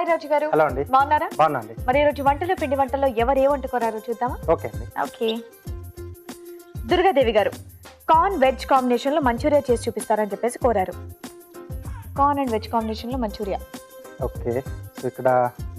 Hi రాజు గారు. Hello అండి. బాగున్నారా? బాగున్నాండి. మరి ఈ రోజు వంటలో పిండి వంటల్లో ఎవరు ఏ వండుకోరారో చూద్దామా? ఓకే అండి. ఓకే. దుర్గాదేవి గారు కార్న్ వెజ్ కాంబినేషన్ లో మంచూరియా చేసి చూపిస్తారని చెప్పేసి కోరారు. కార్న్ అండ్ వెజ్ కాంబినేషన్ లో మంచూరియా. ఓకే, సో ఇక్కడ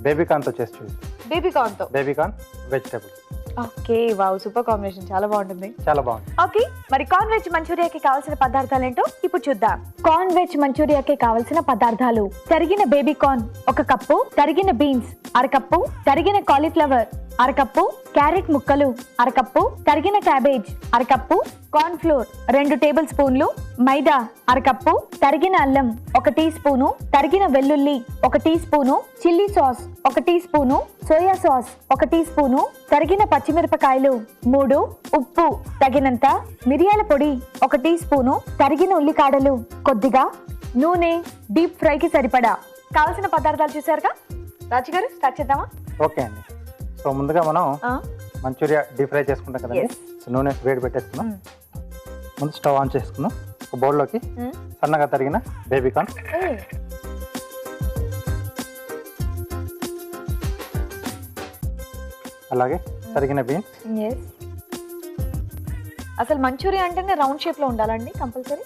బేబీ కార్న్ తో చేసి చూపిస్తాం. బేబీ కార్న్ తో. Baby corn vegetables. Okay, wow, super combination, చాలా బాగుంటుంది. చాలా బాగుంది. ఓకే, మరి కార్న్ వెజ్ మంచూరియాకి కావాల్సిన పదార్థాలు ఏంటో ఇప్పుడు చూద్దాం. కార్న్ వెజ్ మంచూరియాకి కావాల్సిన పదార్థాలు: తరిగిన బేబీ కార్న్ 1 కప్పు, తరిగిన బీన్స్ 1/2 కప్పు, తరిగిన కాలీఫ్లవర్ 1/2 కప్పు, క్యారెట్ ముక్కలు 1/2 కప్పు, తరిగిన cabbage 1/2 cup, corn flour 2 table స్పూన్లు, మైదా 1/2 కప్పు, తరిగిన అల్లం 1 టీ స్పూను, తరిగిన వెల్లుల్లి 1 teaspoon, chilli sauce 1 teaspoon, soya sauce 1 teaspoon, తరిగిన పచ్చిమిరపకాయలు 3, ఉప్పు తగినంత, మిరియాల పొడి 1 టీ స్పూను, తరిగిన ఉల్లికాడలు కొద్దిగా, నూనె డీప్ ఫ్రైకి సరిపడా. కావాల్సిన పదార్థాలు చూసారుగా. రాజు గారు స్టార్ట్ చేద్దామా? ఓకే అండి. సో ముందుగా మనం మంచూరియా డీప్ ఫ్రై చేసుకుంటాం కదండి. సో నూనె వేడి పెట్టేసుకున్నాం. ముందు స్టవ్ ఆన్ చేసుకున్నాం. ఒక బౌల్లోకి సన్నగా తరిగిన బేబీ కార్న్, అలాగే తరిగిన బీన్స్. అసలు మంచూరియా అంటేనే రౌండ్ షేప్ లో ఉండాలండి కంపల్సరీ?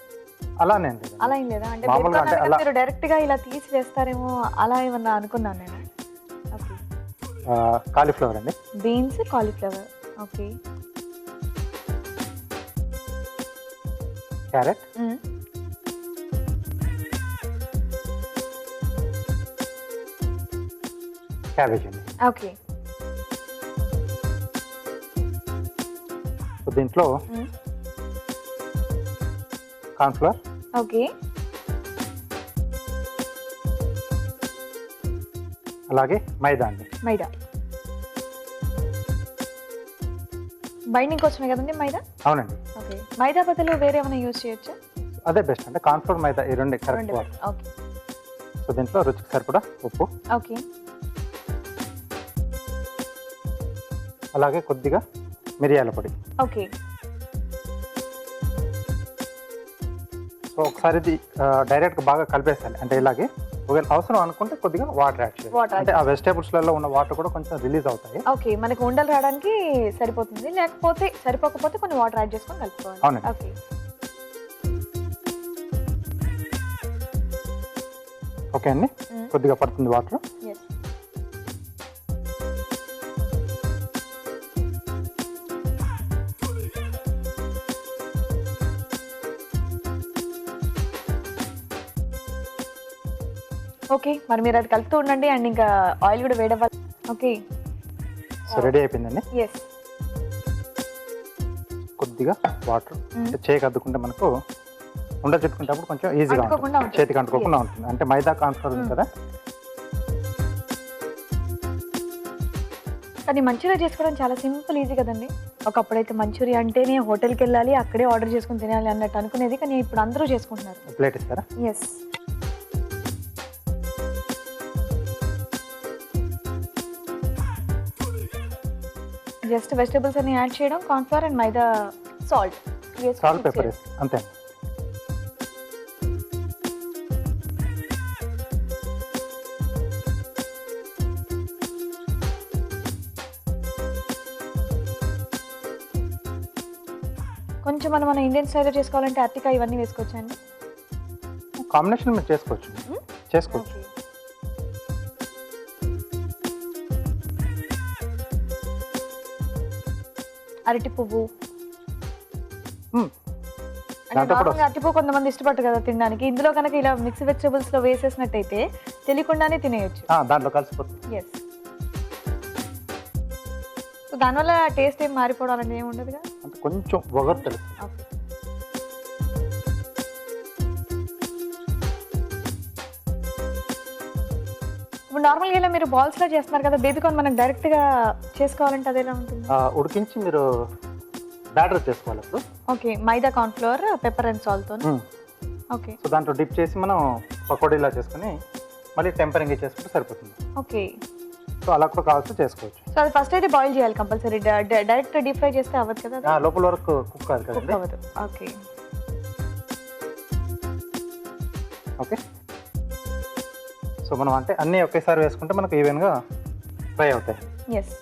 అలానే అండి. అలా ఏం లేదా? అంటే మామూలుగా అంటే అలా మీరు డైరెక్ట్ గా ఇలా తీసి వేస్తారేమో, అలా ఏమన్నా అనుకున్నాను నేను. ఓకే, కాలీఫ్లవర్ అండి. Beans, cauliflower. Okay, carrot, cabbage అండి. ఓకే. సో దీంట్లో కార్న్ఫ్లవర్, ఓకే, అలాగే మైదా అండి. మైదా బైండింగ్ కోసమే కదండి మైదా? అవునండి. ఓకే, మైదా బదులు వేరే ఏమైనా యూజ్ చేయొచ్చా? అదే బెస్ట్ అంటే కార్న్ఫ్లవర్ మైదా ఈ రెండు కరెక్ట్. ఓకే. సో దీంట్లో రుచికి సరిపడా ఉప్పు, ఓకే, అలాగే కొద్దిగా మిరియాల పొడి. ఓకే. సో ఒకసారి ఇది డైరెక్ట్గా బాగా కలిపేస్తాను. అంటే ఇలాగే ఒకవేళ అవసరం అనుకుంటే కొద్దిగా వాటర్ యాడ్ చేయాలి. అంటే ఆ వెజిటేబుల్స్లలో ఉన్న వాటర్ కూడా కొంచెం రిలీజ్ అవుతాయి. ఓకే, మనకు ఉండలు రావడానికి సరిపోతుంది. లేకపోతే సరిపోకపోతే కొన్ని వాటర్ యాడ్ చేసుకొని కలుపుకోవాలి. అవునండి. ఓకే. ఓకే అండి, కొద్దిగా పడుతుంది వాటర్. ఓకే, మరి మీరు అది కలుపుతూ ఉండండి. అండ్ ఇంకా ఆయిల్ కూడా వేడవ్వాలి. ఓకే, సో రెడీ అయిపోయిందండి. ఎస్. కొద్దిగా వాటర్ చేయికి అద్దుకుంటే మనకు ఉండ చుట్టుకుంటప్పుడు కొంచెం ఈజీగా ఉంటుంది, చేతికి అంటుకోకుండా ఉంటుంది. అంటే మైదా కార్న్ఫ్లవర్ ఉంది కదా. కానీ మంచూరియా చేసుకోవడం చాలా సింపుల్, ఈజీ కదండి. ఒకప్పుడైతే మంచూరియా అంటేనే హోటల్కి వెళ్ళాలి, అక్కడే ఆర్డర్ చేసుకుని తినాలి అన్నట్టు అనుకునేది. కానీ ఇప్పుడు అందరూ చేసుకుంటున్నారు. ప్లేట్ ఇస్తారా? ఎస్. జస్ట్ వెజిటబుల్స్ అన్ని యాడ్ చేయడం, cornflour and maida, salt, pepper అంతే. కొంచెం మన ఇండియన్ స్టైల్లో చేసుకోవాలంటే అరటికాయ ఇవన్నీ వేసుకోవచ్చండి. కాంబినేషన్ మీరు చేసుకోవచ్చు. అరటి పువ్వు, దాంట్లో అరటి పువ్వు కొంతమంది ఇష్టపడరు కదా తినడానికి. ఇందులో కనుక ఇలా మిక్స్ వెజిటబుల్స్ లో వేసేసినట్టయితే తెలియకుండానే తినేయచ్చు. దాంట్లో కలిసిపోతుంది. ఎస్. సో దానివల్ల టేస్ట్ ఏం మారిపోవడం అనేది ఏమి ఉండదుగా, అంటే కొంచెం ఒగరు తెలుస్తుంది. ఇప్పుడు నార్మల్గా ఇలా మీరు బాల్స్ లా చేస్తున్నారు కదా, బేబీ కార్న్ మనకు డైరెక్ట్ గా చేసుకోవాలంటే అదేలా ఉంటుంది? ఉడికించి మీరు బ్యాటర్ చేసుకోవాలి ఇప్పుడు. Okay, maida, cornflour, pepper and salt తో. ఓకే. సో దాంట్లో డిప్ చేసి మనం పకోడీలా చేసుకుని మళ్ళీ టెంపరింగ్ చేసుకుంటే సరిపోతుంది. ఓకే. సో అలా కూడా కావాల్సి చేసుకోవచ్చు. సో అది ఫస్ట్ అయితే బాయిల్ చేయాలి కంపల్సరీ. డైరెక్ట్ డీప్ ఫ్రై చేస్తే అవ్వదు కదా, లోపల వరకు కుక్ కాదు కదా. అవ్వదు. ఓకే. ఓకే, సో మనం అంటే అన్నీ ఒకేసారి వేసుకుంటే మనకు ఈవెన్గా ఫ్రై అవుతాయి. ఎస్.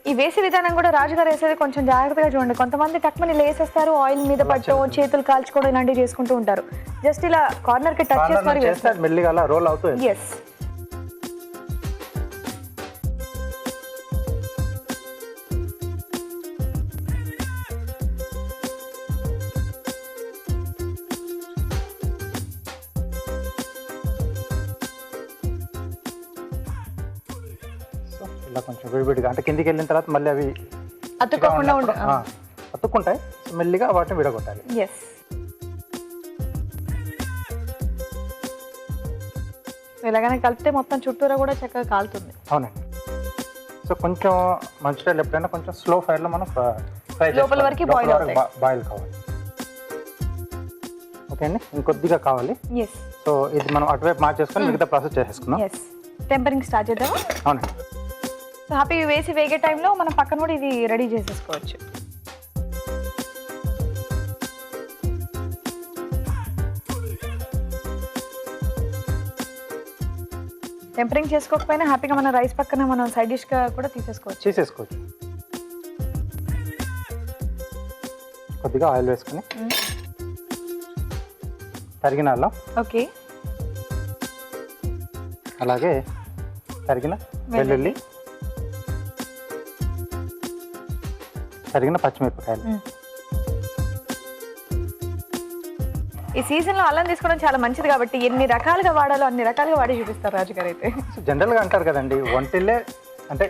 ఈ వేసే విధానం కూడా రాజుగారు వేసేది కొంచెం జాగ్రత్తగా చూడండి. కొంతమంది టక్మని లేసేస్తారు, ఆయిల్ మీద పట్టు, చేతులు కాల్చుకోవడం ఇలాంటివి చేసుకుంటూ ఉంటారు. జస్ట్ ఇలా కార్నర్ కి టచ్ చేసి మరి వేస్తారు. మెల్లిగా అలా రోల్ అవుతుంది. ఎస్. ఇలా కొంచెం విడివిడిగా అంటే కిందికి వెళ్ళిన తర్వాత మళ్ళీ అవి అతుక్కోకుండా అతుక్కుంటాయి. మెల్లిగా వాటిని విడగొట్టాలి. ఎస్. ఇలాగనే కలిపితే మొత్తం చుట్టూరా కూడా చక్కగా కాలుతుంది. అవునండి. సో కొంచెం మంచిగా ఎప్పుడైనా కొంచెం స్లో ఫైర్లో మనం ఫ్రై లోపల వరకు బాయిల్ కావాలి. ఓకే అండి, ఇంకొద్దిగా కావాలి. ఎస్. సో ఇది మనం అటువైపు మార్చేసుకొని మిగతా ప్రాసెస్ చేసేసుకున్నాం. ఎస్. టెంపరింగ్ స్టార్ట్ చేద్దామా? అవునండి. సో హ్యాపీ వేసి వేగే టైంలో మనం పక్కన కూడా ఇది రెడీ చేసేసుకోవచ్చు. టెంపరింగ్ చేసుకోకపోయినా హ్యాపీగా మన రైస్ పక్కన మనం సైడ్ డిష్గా కూడా తీసేసుకోవచ్చు. కొద్దిగా ఆయిల్ వేసుకుని తరిగిన అల్లం, ఓకే, అలాగే తరిగిన వెల్లుల్లి, తరిగిన పచ్చిమిరపకాయలు. ఈ సీజన్లో అల్లం తీసుకోవడం చాలా మంచిది కాబట్టి ఎన్ని రకాలుగా వాడాలో అన్ని రకాలుగా వాడి చూపిస్తారు రాజుగారు అయితే. జనరల్గా అంటారు కదండి, వంటిల్లే అంటే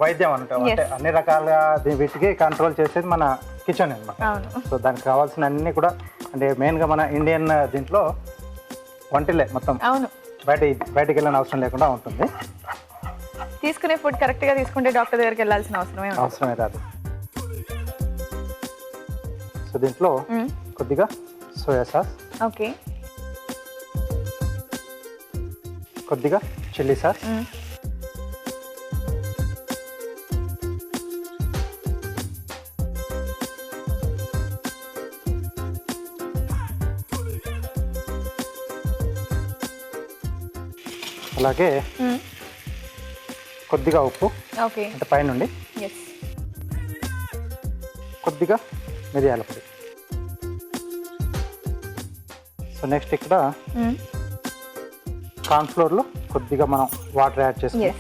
వైద్యం అంటాం. అంటే అన్ని రకాలుగా వీటికి కంట్రోల్ చేసేది మన కిచెన్ అనమాట. సో దానికి కావాల్సిన అన్ని కూడా అంటే మెయిన్గా మన ఇండియన్ దీంట్లో వంటిల్లే మొత్తం. అవును, బయటికి వెళ్ళిన అవసరం లేకుండా ఉంటుంది. తీసుకునే ఫుడ్ కరెక్ట్గా తీసుకుంటే డాక్టర్ దగ్గరికి వెళ్ళాల్సిన అవసరమే రాదు. సో దీంట్లో కొద్దిగా సోయా సాస్, ఓకే, కొద్దిగా చిల్లీ సాస్, అలాగే కొద్దిగా ఉప్పు, ఓకే, అంటే పైనుండి కొద్దిగా మిరియాల పొడి. సో నెక్స్ట్ ఇక్కడ కార్న్ఫ్లోర్లో కొద్దిగా మనం వాటర్ యాడ్ చేసుకుంటాం.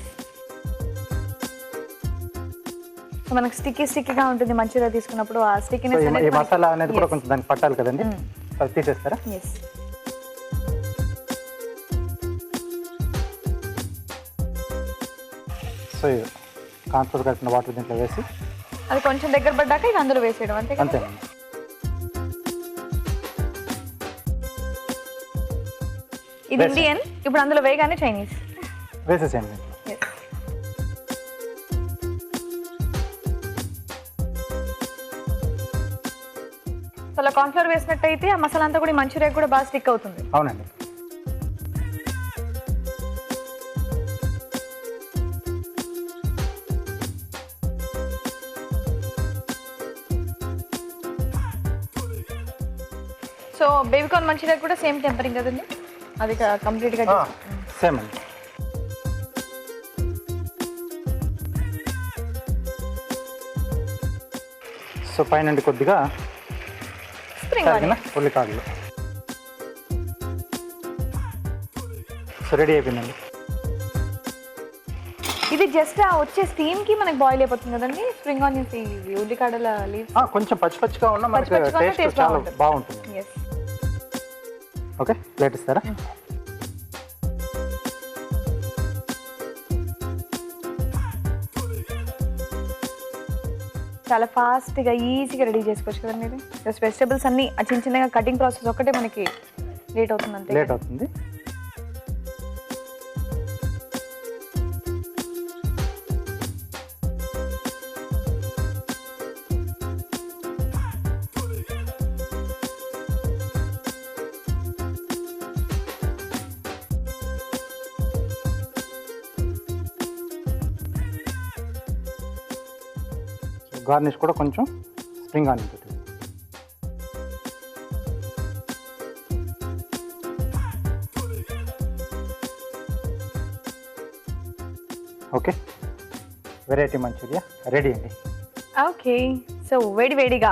సో మనకి స్టిక్కీగా ఉంటుంది మంచిగా తీసుకున్నప్పుడు. ఆ స్టిక్కీనెస్ ఈ మసాలా అనేది కూడా కొంచెం దానికి పట్టాలి కదండి. అది తీసేస్తారా? సో కార్న్ఫ్లోర్ కలిపిన వాటర్ దీంట్లో వేసి అది కొంచెం దగ్గర పడ్డాక ఇది అందులో వేసేయడం అంతే. అంతేనండి. ఇది ఇండియన్, ఇప్పుడు అందులో వేయగానే చైనీస్ వేసేసేయండి. అలా కార్న్ఫ్లోర్ వేసినట్టయితే ఆ మసాలా అంతా కూడా మంచూరియా కూడా బాగా స్టిక్ అవుతుంది. అవునండి. సో బేబీ కార్న్ మంచూరియా కూడా సేమ్ టెంపరింగ్ కదండి, అది కంప్లీట్గా సేమ్ అండి. సో పైన కొద్దిగా ఉల్లికాడలు. సో రెడీ అయిపోయిందండి. ఇది జస్ట్ వచ్చే స్టీమ్ కి మనకి బాయిల్ అయిపోతుంది కదండి. స్ప్రింగ్ ఆనియన్స్, ఉల్లికాడల లీవ్స్ కొంచెం పచ్చిగా ఉన్న మనకి టేస్ట్ చాలా బాగుంటుంది. ఓకే, ప్లేట్ ఇస్తారా? చాలా ఫాస్ట్గా ఈజీగా రెడీ చేసుకోవచ్చు కదండి. ఇది జస్ట్ వెజిటబుల్స్ అన్ని చిన్న చిన్నగా కటింగ్ ప్రాసెస్ ఒకటే మనకి లేట్ అవుతుంది అంతే. లేట్ అవుతుంది. గార్నిష్ కూడా కొంచెం స్ప్రింగ్ ఆనియన్ తోటి. ఓకే, వెరైటీ మంచూరియా రెడీ అండి. ఓకే, సో వేడివేడిగా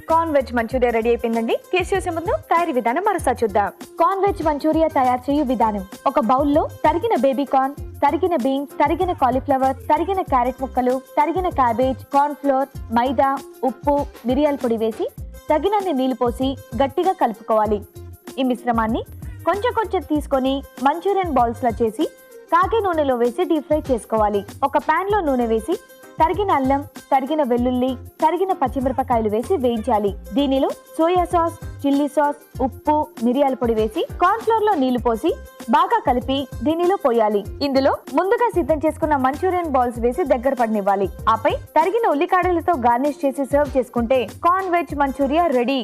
కార్న్ వెజ్ మంచూరియా రెడీ అయిపోయిందండి. టేస్ట్ చేసే ముందు తయారీ విధానం మరోసారి చూద్దాం. కార్న్ వెజ్ మంచూరియా తయారు చేయు విధానం: ఒక బౌల్లో తరిగిన బేబీ కార్న్, తరిగిన బీన్స్, తరిగిన కాలీఫ్లవర్, తరిగిన క్యారెట్ ముక్కలు, తరిగిన క్యాబేజ్, కార్న్ ఫ్లోర్, మైదా, ఉప్పు, మిరియాల పొడి వేసి తగినన్ని నీళ్లు పోసి గట్టిగా కలుపుకోవాలి. ఈ మిశ్రమాన్ని కొంచెం కొంచెం తీసుకొని మంచూరియన్ బాల్స్ లా చేసి కాగే నూనెలో వేసి డీప్ ఫ్రై చేసుకోవాలి. ఒక పాన్ లో నూనె వేసి తరిగిన అల్లం, తరిగిన వెల్లుల్లి, తరిగిన పచ్చిమిరపకాయలు వేసి వేయించాలి. దీనిలో సోయా సాస్, చిల్లీ సాస్, ఉప్పు, మిరియాల పొడి వేసి కార్న్ ఫ్లోర్ లో నీళ్లు పోసి బాగా కలిపి దీనిలో పోయాలి. ఇందులో ముందుగా సిద్ధం చేసుకున్న మంచూరియన్ బాల్స్ వేసి దగ్గర పడనివ్వాలి. ఆపై తరిగిన ఉల్లికాడలతో గార్నిష్ చేసి సర్వ్ చేసుకుంటే కార్న్ వెజ్ మంచూరియా రెడీ.